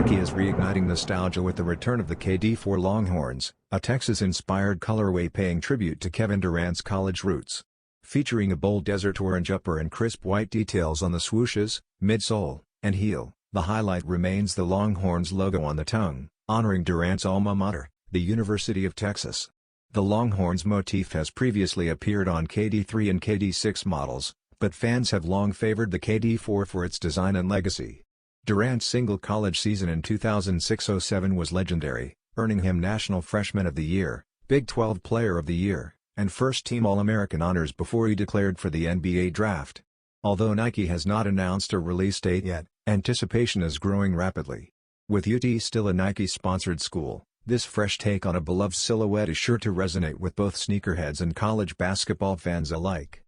Nike is reigniting nostalgia with the return of the KD4 Longhorns, a Texas-inspired colorway paying tribute to Kevin Durant's college roots. Featuring a bold desert orange upper and crisp white details on the swooshes, midsole, and heel, the highlight remains the Longhorns logo on the tongue, honoring Durant's alma mater, the University of Texas. The Longhorns motif has previously appeared on KD3 and KD6 models, but fans have long favored the KD4 for its design and legacy. Durant's single college season in 2006-07 was legendary, earning him National Freshman of the Year, Big 12 Player of the Year, and first-team All-American honors before he declared for the NBA draft. Although Nike has not announced a release date yet, anticipation is growing rapidly. With UT still a Nike-sponsored school, this fresh take on a beloved silhouette is sure to resonate with both sneakerheads and college basketball fans alike.